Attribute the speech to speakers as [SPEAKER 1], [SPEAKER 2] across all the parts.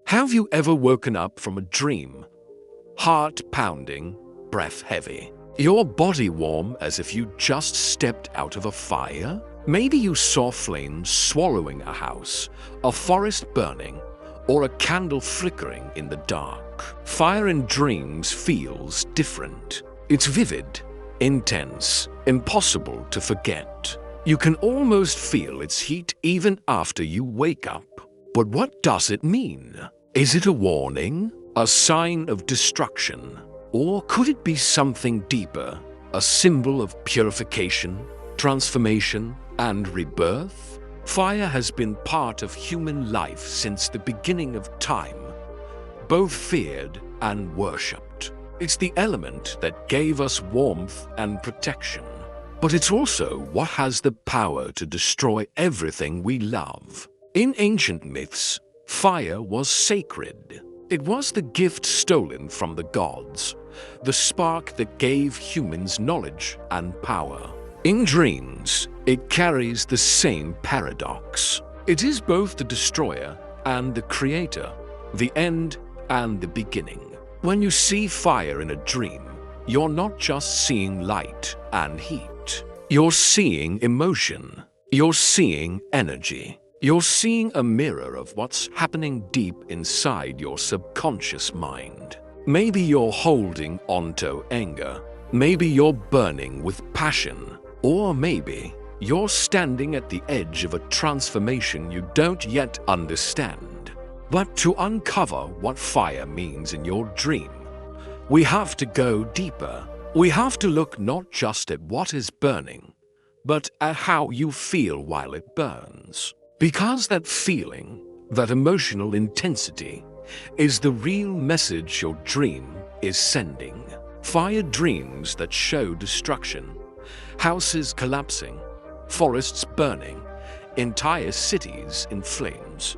[SPEAKER 1] Have you ever woken up from a dream? Heart pounding, breath heavy, your body warm as if you just stepped out of a fire? Maybe you saw flames swallowing a house, a forest burning, or a candle flickering in the dark. Fire in dreams feels different. It's vivid, intense, impossible to forget. You can almost feel its heat even after you wake up. But what does it mean? Is it a warning? A sign of destruction? Or could it be something deeper? A symbol of purification, transformation, and rebirth? Fire has been part of human life since the beginning of time, both feared and worshipped. It's the element that gave us warmth and protection. But it's also what has the power to destroy everything we love. In ancient myths, fire was sacred. It was the gift stolen from the gods, the spark that gave humans knowledge and power. In dreams, it carries the same paradox. It is both the destroyer and the creator, the end and the beginning. When you see fire in a dream, you're not just seeing light and heat. You're seeing emotion. You're seeing energy. You're seeing a mirror of what's happening deep inside your subconscious mind. Maybe you're holding onto anger. Maybe you're burning with passion. Or maybe you're standing at the edge of a transformation you don't yet understand. But to uncover what fire means in your dream, we have to go deeper. We have to look not just at what is burning, but at how you feel while it burns. Because that feeling, that emotional intensity, is the real message your dream is sending. Fire dreams that show destruction, houses collapsing, forests burning, entire cities in flames,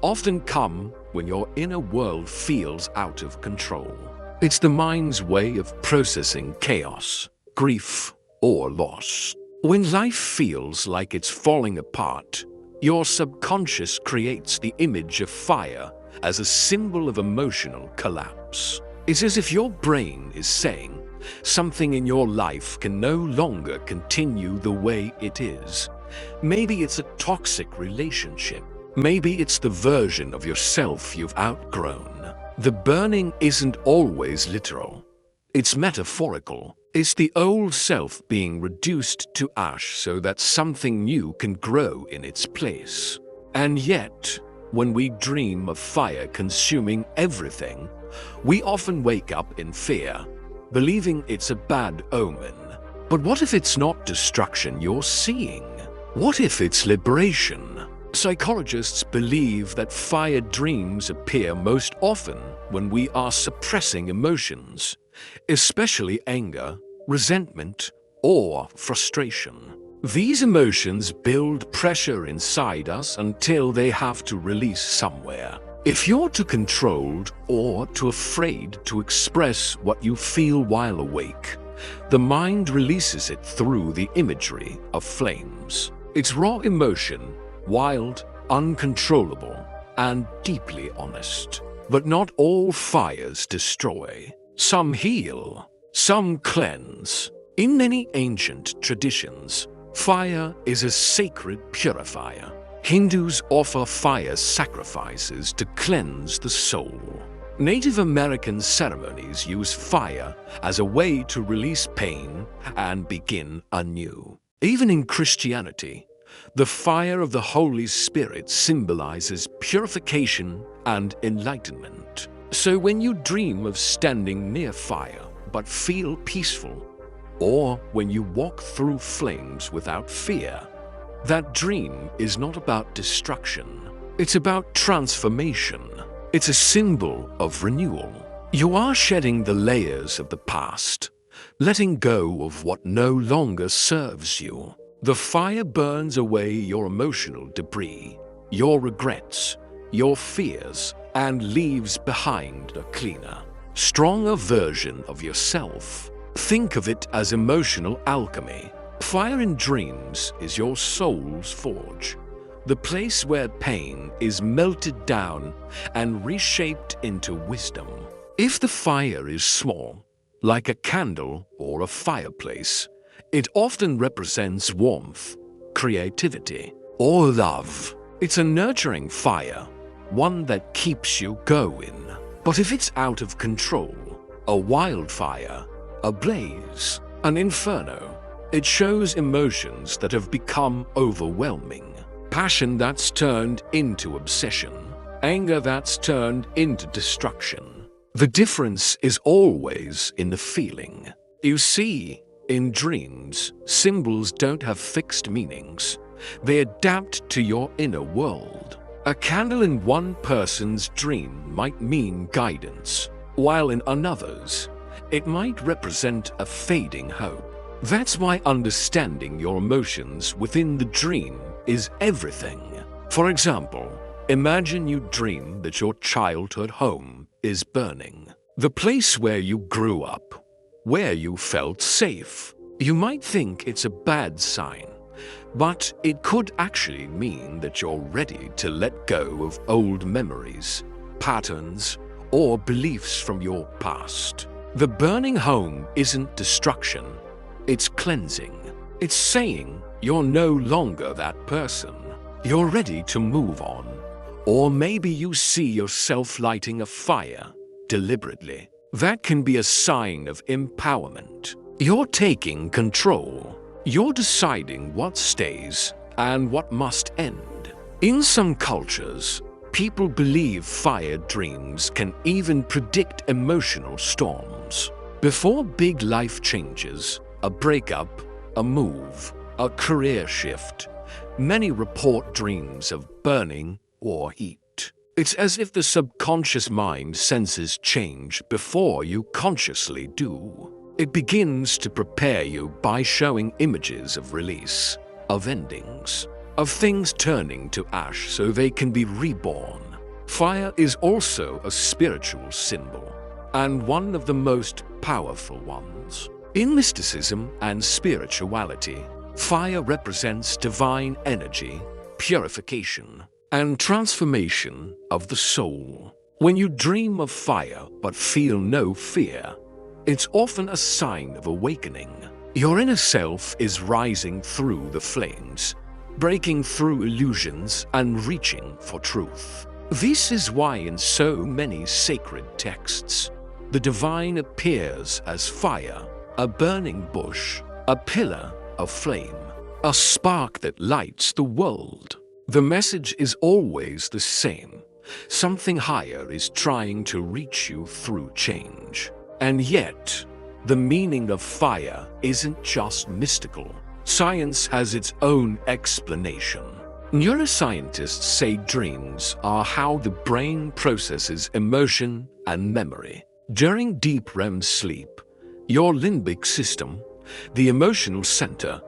[SPEAKER 1] often come when your inner world feels out of control. It's the mind's way of processing chaos, grief, or loss. When life feels like it's falling apart, your subconscious creates the image of fire as a symbol of emotional collapse. It's as if your brain is saying, something in your life can no longer continue the way it is. Maybe it's a toxic relationship. Maybe it's the version of yourself you've outgrown. The burning isn't always literal. It's metaphorical. It's the old self being reduced to ash so that something new can grow in its place. And yet, when we dream of fire consuming everything, we often wake up in fear, believing it's a bad omen. But what if it's not destruction you're seeing? What if it's liberation? Psychologists believe that fire dreams appear most often when we are suppressing emotions, especially anger, resentment, or frustration. These emotions build pressure inside us until they have to release somewhere. If you're too controlled or too afraid to express what you feel while awake, the mind releases it through the imagery of flames. It's raw emotion, wild, uncontrollable, and deeply honest. But not all fires destroy. Some heal, some cleanse. In many ancient traditions, fire is a sacred purifier. Hindus offer fire sacrifices to cleanse the soul. Native American ceremonies use fire as a way to release pain and begin anew. Even in Christianity, the fire of the Holy Spirit symbolizes purification and enlightenment. So when you dream of standing near fire but feel peaceful, or when you walk through flames without fear, that dream is not about destruction. It's about transformation. It's a symbol of renewal. You are shedding the layers of the past, letting go of what no longer serves you. The fire burns away your emotional debris, your regrets, your fears, and leaves behind a cleaner, stronger version of yourself. Think of it as emotional alchemy. Fire in dreams is your soul's forge, the place where pain is melted down and reshaped into wisdom. If the fire is small, like a candle or a fireplace, it often represents warmth, creativity, or love. It's a nurturing fire, one that keeps you going. But if it's out of control, a wildfire, a blaze, an inferno, it shows emotions that have become overwhelming. Passion that's turned into obsession, anger that's turned into destruction. The difference is always in the feeling. You see, in dreams, symbols don't have fixed meanings. They adapt to your inner world. A candle in one person's dream might mean guidance, while in another's, it might represent a fading hope. That's why understanding your emotions within the dream is everything. For example, imagine you dream that your childhood home is burning. The place where you grew up, where you felt safe. You might think it's a bad sign, but it could actually mean that you're ready to let go of old memories, patterns, or beliefs from your past. The burning home isn't destruction, it's cleansing. It's saying you're no longer that person. You're ready to move on. Or maybe you see yourself lighting a fire deliberately. That can be a sign of empowerment. You're taking control. You're deciding what stays and what must end. In some cultures, people believe fire dreams can even predict emotional storms. Before big life changes, a breakup, a move, a career shift, many report dreams of burning or heat. It's as if the subconscious mind senses change before you consciously do. It begins to prepare you by showing images of release, of endings, of things turning to ash so they can be reborn. Fire is also a spiritual symbol, and one of the most powerful ones. In mysticism and spirituality, fire represents divine energy, purification, and transformation of the soul. When you dream of fire but feel no fear, it's often a sign of awakening. Your inner self is rising through the flames, breaking through illusions and reaching for truth. This is why in so many sacred texts, the divine appears as fire, a burning bush, a pillar of flame, a spark that lights the world. The message is always the same. Something higher is trying to reach you through change. And yet, the meaning of fire isn't just mystical. Science has its own explanation. Neuroscientists say dreams are how the brain processes emotion and memory. During deep REM sleep, your limbic system, the emotional center,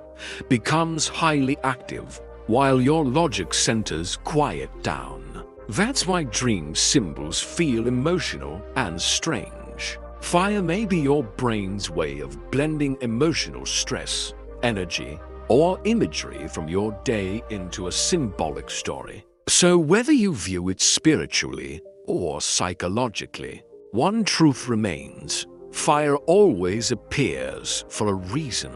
[SPEAKER 1] becomes highly active while your logic centers quiet down. That's why dream symbols feel emotional and strange. Fire may be your brain's way of blending emotional stress, energy, or imagery from your day into a symbolic story. So whether you view it spiritually or psychologically, one truth remains: fire always appears for a reason.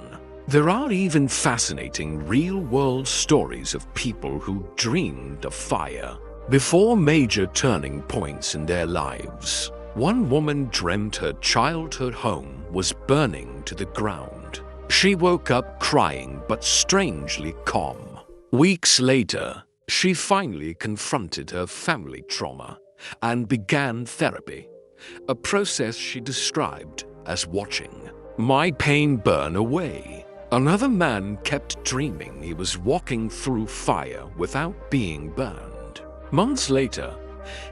[SPEAKER 1] There are even fascinating real-world stories of people who dreamed of fire before major turning points in their lives. One woman dreamt her childhood home was burning to the ground. She woke up crying but strangely calm. Weeks later, she finally confronted her family trauma and began therapy, a process she described as watching my pain burn away. Another man kept dreaming he was walking through fire without being burned. Months later,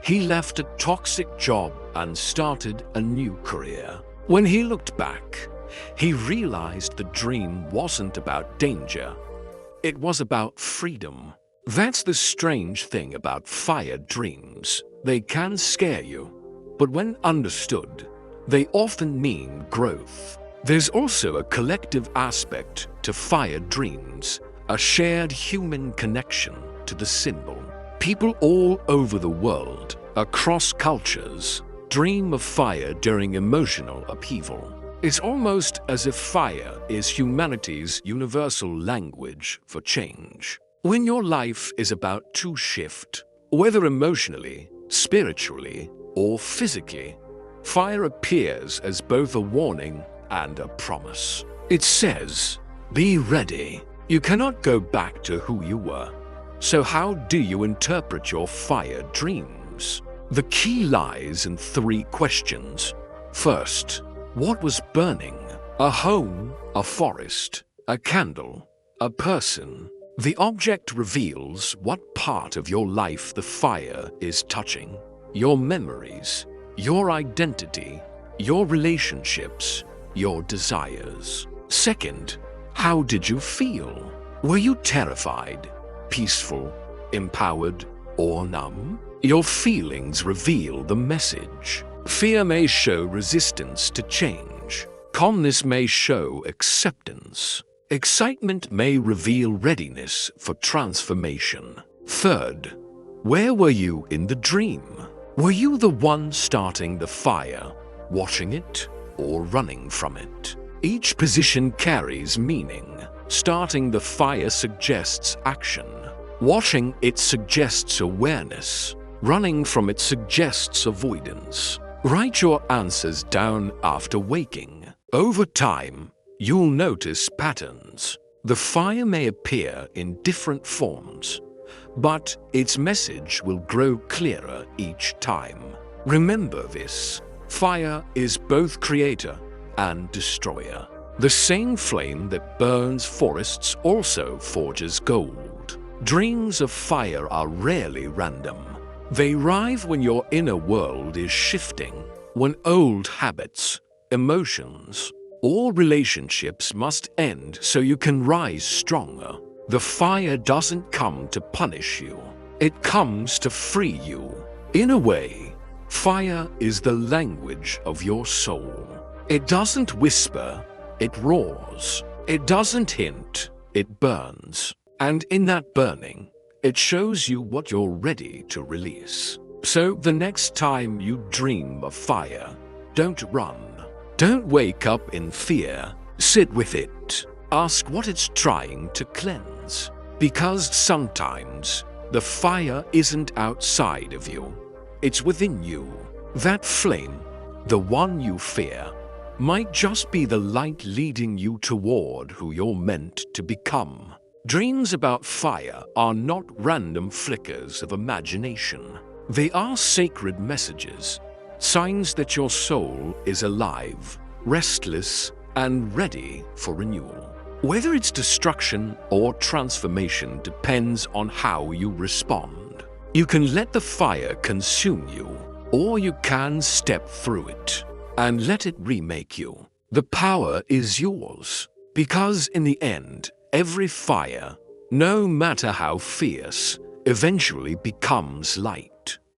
[SPEAKER 1] he left a toxic job and started a new career. When he looked back, he realized the dream wasn't about danger. It was about freedom. That's the strange thing about fire dreams. They can scare you, but when understood, they often mean growth. There's also a collective aspect to fire dreams, a shared human connection to the symbol. People all over the world, across cultures, dream of fire during emotional upheaval. It's almost as if fire is humanity's universal language for change. When your life is about to shift, whether emotionally, spiritually, or physically, fire appears as both a warning and a promise. It says, "Be ready." You cannot go back to who you were. So how do you interpret your fire dreams? The key lies in 3 questions. First, what was burning? A home, a forest, a candle, a person? The object reveals what part of your life the fire is touching. Your memories, your identity, your relationships, your desires. Second, how did you feel? Were you terrified, peaceful, empowered, or numb? Your feelings reveal the message. Fear may show resistance to change. Calmness may show acceptance. Excitement may reveal readiness for transformation. Third, where were you in the dream? Were you the one starting the fire, watching it, or running from it? Each position carries meaning. Starting the fire suggests action. Watching it suggests awareness. Running from it suggests avoidance. Write your answers down after waking. Over time, you'll notice patterns. The fire may appear in different forms, but its message will grow clearer each time. Remember this: fire is both creator and destroyer. The same flame that burns forests also forges gold. Dreams of fire are rarely random. They arrive when your inner world is shifting, when old habits, emotions, or relationships must end so you can rise stronger. The fire doesn't come to punish you. It comes to free you. In a way, fire is the language of your soul. It doesn't whisper, it roars. It doesn't hint, it burns. And in that burning, it shows you what you're ready to release. So the next time you dream of fire, don't run. Don't wake up in fear. Sit with it. Ask what it's trying to cleanse. Because sometimes the fire isn't outside of you. It's within you. That flame, the one you fear, might just be the light leading you toward who you're meant to become. Dreams about fire are not random flickers of imagination. They are sacred messages, signs that your soul is alive, restless, and ready for renewal. Whether it's destruction or transformation depends on how you respond. You can let the fire consume you, or you can step through it and let it remake you. The power is yours, because in the end, every fire, no matter how fierce, eventually becomes light.